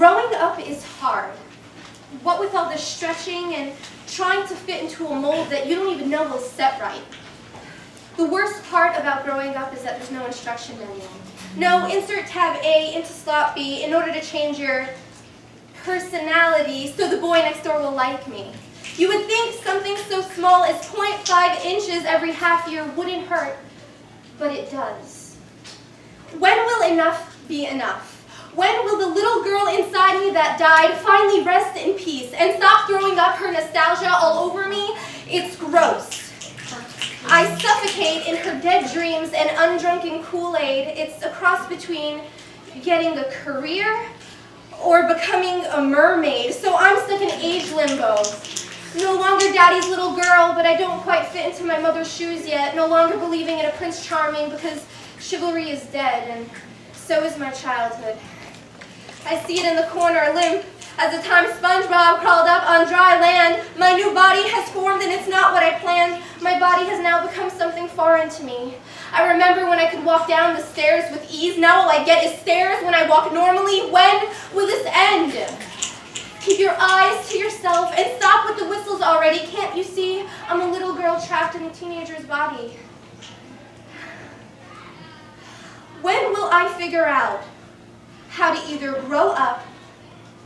Growing up is hard. What with all the stretching and trying to fit into a mold that you don't even know will set right. The worst part about growing up is that there's no instruction manual. No insert tab A into slot B in order to change your personality so the boy next door will like me. You would think something so small as 0.5 inches every half year wouldn't hurt, but it does. When will enough be enough? When will the little girl inside me that died finally rest in peace and stop throwing up her nostalgia all over me? It's gross. I suffocate in her dead dreams and undrunken Kool-Aid. It's a cross between getting a career or becoming a mermaid. So I'm stuck in age limbo. No longer daddy's little girl, but I don't quite fit into my mother's shoes yet. No longer believing in a Prince Charming because chivalry is dead, and so is my childhood. I see it in the corner, limp, as the time SpongeBob crawled up on dry land. My new body has formed and it's not what I planned. My body has now become something foreign to me. I remember when I could walk down the stairs with ease. Now all I get is stares when I walk normally. When will this end? Keep your eyes to yourself and stop with the whistles already. Can't you see? I'm a little girl trapped in a teenager's body. When will I figure out how to either grow up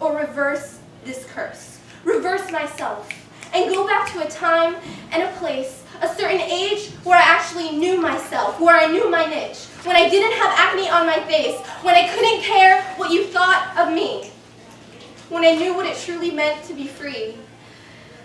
or reverse this curse? Reverse myself and go back to a time and a place, a certain age where I actually knew myself, where I knew my niche, when I didn't have acne on my face, when I couldn't care what you thought of me, when I knew what it truly meant to be free,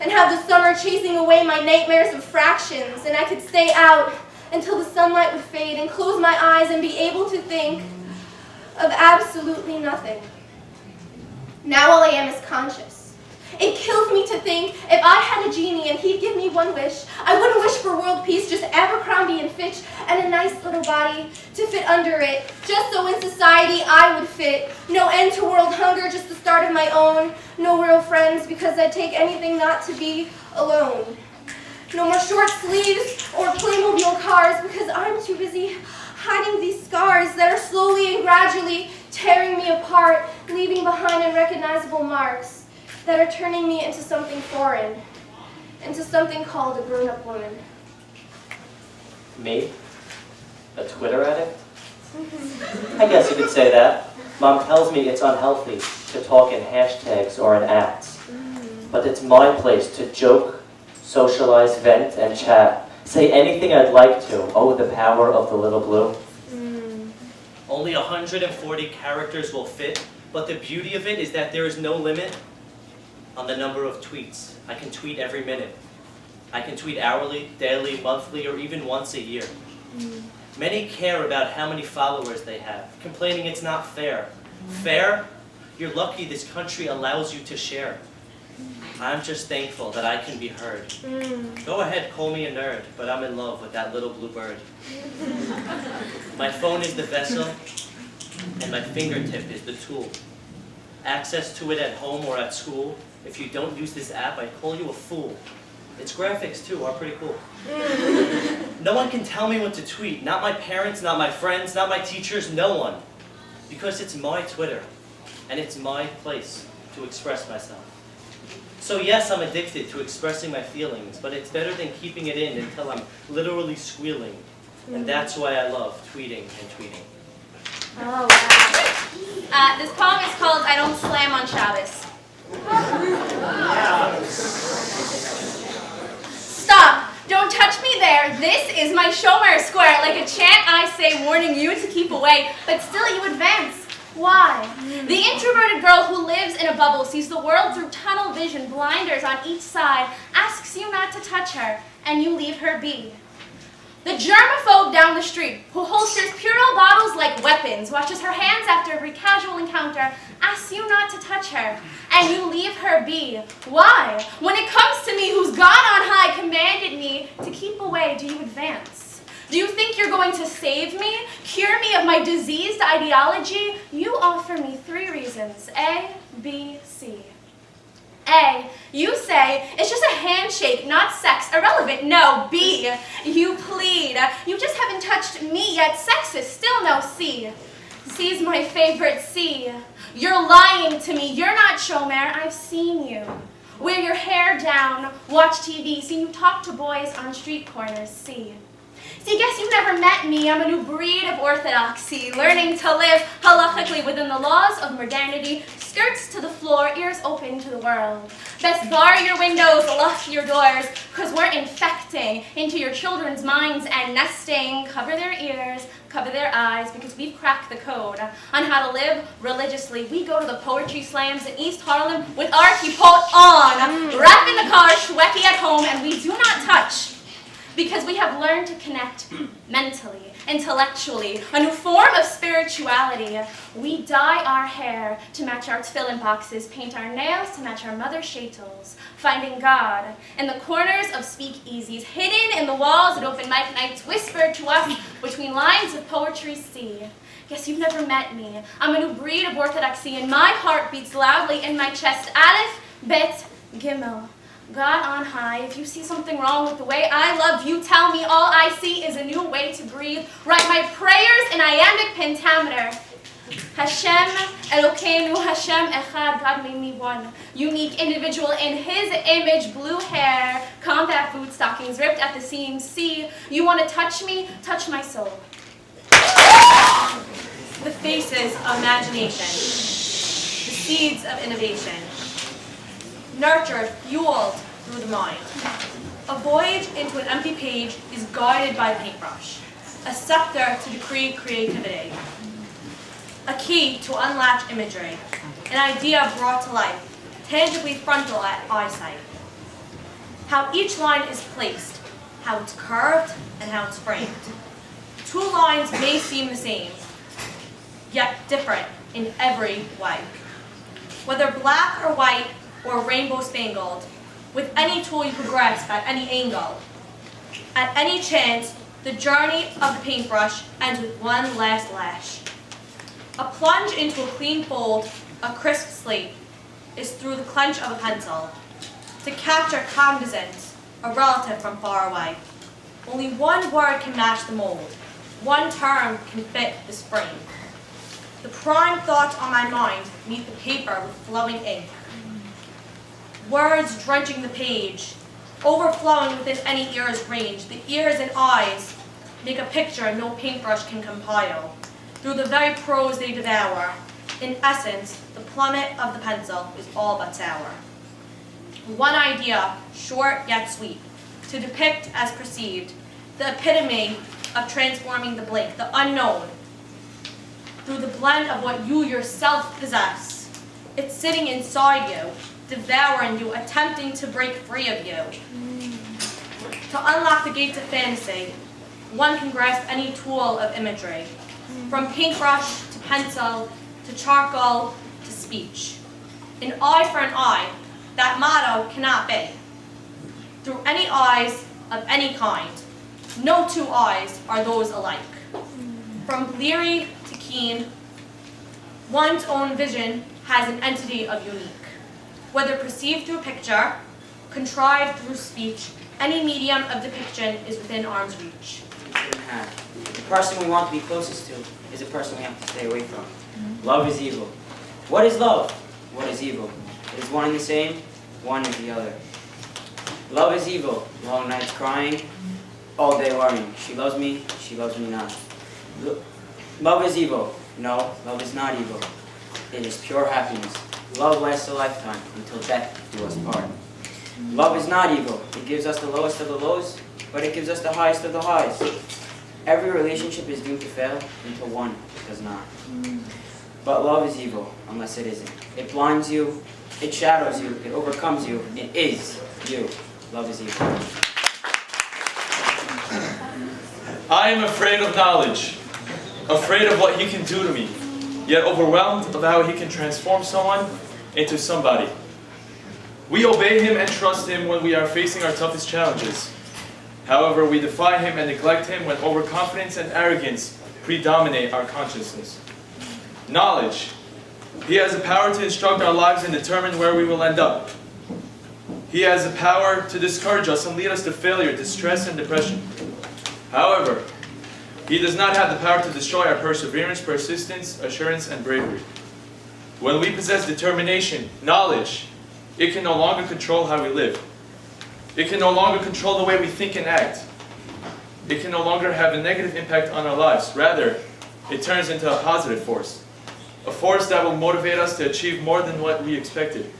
and have the summer chasing away my nightmares of fractions, and I could stay out until the sunlight would fade and close my eyes and be able to think of absolutely nothing. Now all I am is conscious. It kills me to think if I had a genie and he'd give me one wish, I wouldn't wish for world peace, just Abercrombie and Fitch and a nice little body to fit under it, just so in society I would fit. No end to world hunger, just the start of my own. No real friends because I'd take anything not to be alone. No more short sleeves or Playmobil cars because I'm too busy hiding these scars that are slowly and gradually tearing me apart, leaving behind unrecognizable marks that are turning me into something foreign, into something called a grown-up woman. Me? A Twitter addict? I guess you could say that. Mom tells me it's unhealthy to talk in hashtags or in acts. But it's my place to joke, socialize, vent, and chat. Say anything I'd like to. Oh, the power of the little blue. Only 140 characters will fit, but the beauty of it is that there is no limit on the number of tweets. I can tweet every minute. I can tweet hourly, daily, monthly, or even once a year. Many care about how many followers they have, complaining it's not fair. Fair? You're lucky this country allows you to share. I'm just thankful that I can be heard. Go ahead, call me a nerd, but I'm in love with that little blue bird. My phone is the vessel, and my fingertip is the tool. Access to it at home or at school. If you don't use this app, I call you a fool. Its graphics, too, are pretty cool. No one can tell me what to tweet. Not my parents, not my friends, not my teachers, no one. Because it's my Twitter, and it's my place to express myself. So yes, I'm addicted to expressing my feelings, but it's better than keeping it in until I'm literally squealing. And that's why I love tweeting and tweeting. Oh, wow. This poem is called I Don't Slam on Shabbos. Stop! Don't touch me there. This is my Shomer Square. Like a chant I say warning you to keep away, but still you advance. Why? The introverted girl who lives in a bubble, sees the world through tunnel vision, blinders on each side, asks you not to touch her, and you leave her be. The germaphobe down the street, who holsters Purell bottles like weapons, washes her hands after every casual encounter, asks you not to touch her, and you leave her be. Why? When it comes to me, who's God on high commanded me to keep away, do you advance? Do you think you're going to save me, cure me of my diseased ideology? You offer me 3 reasons, A, B, C. A, you say, it's just a handshake, not sex, irrelevant, no. B, you plead, you just haven't touched me yet, sex is still no. C, C's my favorite C. You're lying to me. You're not Shomer. I've seen you. Wear your hair down, watch TV, seen you talk to boys on street corners, C. See, guess you've never met me. I'm a new breed of orthodoxy, learning to live halachically within the laws of modernity, skirts to the floor, ears open to the world. Best bar your windows, lock your doors, because we're infecting into your children's minds and nesting. Cover their ears, cover their eyes, because we've cracked the code on how to live religiously. We go to the poetry slams in East Harlem with our kippot on, rap in the car, shweki at home, and we do not touch. Because we have learned to connect mentally, intellectually, a new form of spirituality. We dye our hair to match our tefillin boxes, paint our nails to match our mother shaitels, finding God in the corners of speakeasies, hidden in the walls at open mic nights, whispered to us between lines of poetry see. Guess you've never met me. I'm a new breed of orthodoxy, and my heart beats loudly in my chest. Aleph, Bet, Gimel. God on high, if you see something wrong with the way I love you, tell me. All I see is a new way to breathe. Write my prayers in iambic pentameter. Hashem Elokeinu, Hashem Echad, God made me one. Unique individual in His image, blue hair, combat boot stockings ripped at the seams. See, you want to touch me? Touch my soul. The faces of imagination. The seeds of innovation. Nurtured, fueled through the mind. A voyage into an empty page is guided by a paintbrush, a scepter to decree creativity, a key to unlatch imagery, an idea brought to life, tangibly frontal at eyesight. How each line is placed, how it's curved, and how it's framed. Two lines may seem the same, yet different in every way. Whether black or white, or rainbow spangled, with any tool you could grasp at any angle. At any chance, the journey of the paintbrush ends with one last lash. A plunge into a clean fold, a crisp slate, is through the clench of a pencil. To capture cognizance, a relative from far away. Only one word can match the mold. One term can fit this frame. The prime thoughts on my mind meet the paper with flowing ink. Words drenching the page, overflowing within any ear's range. The ears and eyes make a picture no paintbrush can compile. Through the very prose they devour, in essence, the plummet of the pencil is all but sour. One idea, short yet sweet, to depict as perceived, the epitome of transforming the blank, the unknown, through the blend of what you yourself possess. It's sitting inside you, devouring you, attempting to break free of you. To unlock the gates of fantasy, one can grasp any tool of imagery, from paintbrush to pencil to charcoal to speech. An eye for an eye, that motto cannot be. Through any eyes of any kind, no two eyes are those alike. From bleary to keen, one's own vision has an entity of unique. Whether perceived through picture, contrived through speech, any medium of depiction is within arm's reach. The person we want to be closest to is a person we have to stay away from. Love is evil. What is love? What is evil? It is one and the same, one and the other. Love is evil. Long nights crying, all day worrying. She loves me not. Love is evil. No, love is not evil. It is pure happiness. Love lasts a lifetime until death do us part. Love is not evil. It gives us the lowest of the lows, but it gives us the highest of the highs. Every relationship is doomed to fail until one does not. But love is evil unless it isn't. It blinds you, it shadows you, it overcomes you, it is you. Love is evil. I am afraid of knowledge, afraid of what he can do to me, yet overwhelmed of how he can transform someone into somebody. We obey him and trust him when we are facing our toughest challenges. However, we defy him and neglect him when overconfidence and arrogance predominate our consciousness. Knowledge. He has the power to instruct our lives and determine where we will end up. He has the power to discourage us and lead us to failure, distress, and depression. However, he He does not have the power to destroy our perseverance, persistence, assurance, and bravery. When we possess determination, knowledge, it can no longer control how we live. It can no longer control the way we think and act. It can no longer have a negative impact on our lives. Rather, it turns into a positive force. A force that will motivate us to achieve more than what we expected.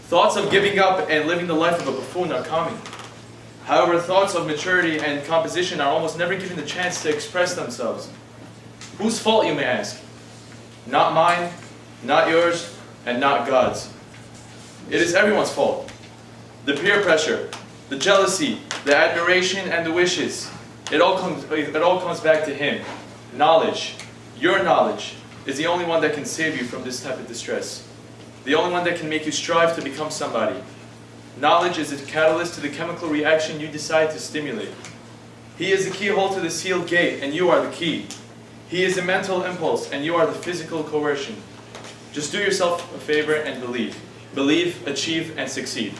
Thoughts of giving up and living the life of a buffoon are common. However, thoughts of maturity and composition are almost never given the chance to express themselves. Whose fault, you may ask? Not mine, not yours, and not God's. It is everyone's fault. The peer pressure, the jealousy, the admiration, and the wishes, it all comes back to Him. Knowledge, your knowledge, is the only one that can save you from this type of distress. The only one that can make you strive to become somebody. Knowledge is the catalyst to the chemical reaction you decide to stimulate. He is the keyhole to the sealed gate, and you are the key. He is the mental impulse, and you are the physical coercion. Just do yourself a favor and believe. Believe, achieve, and succeed.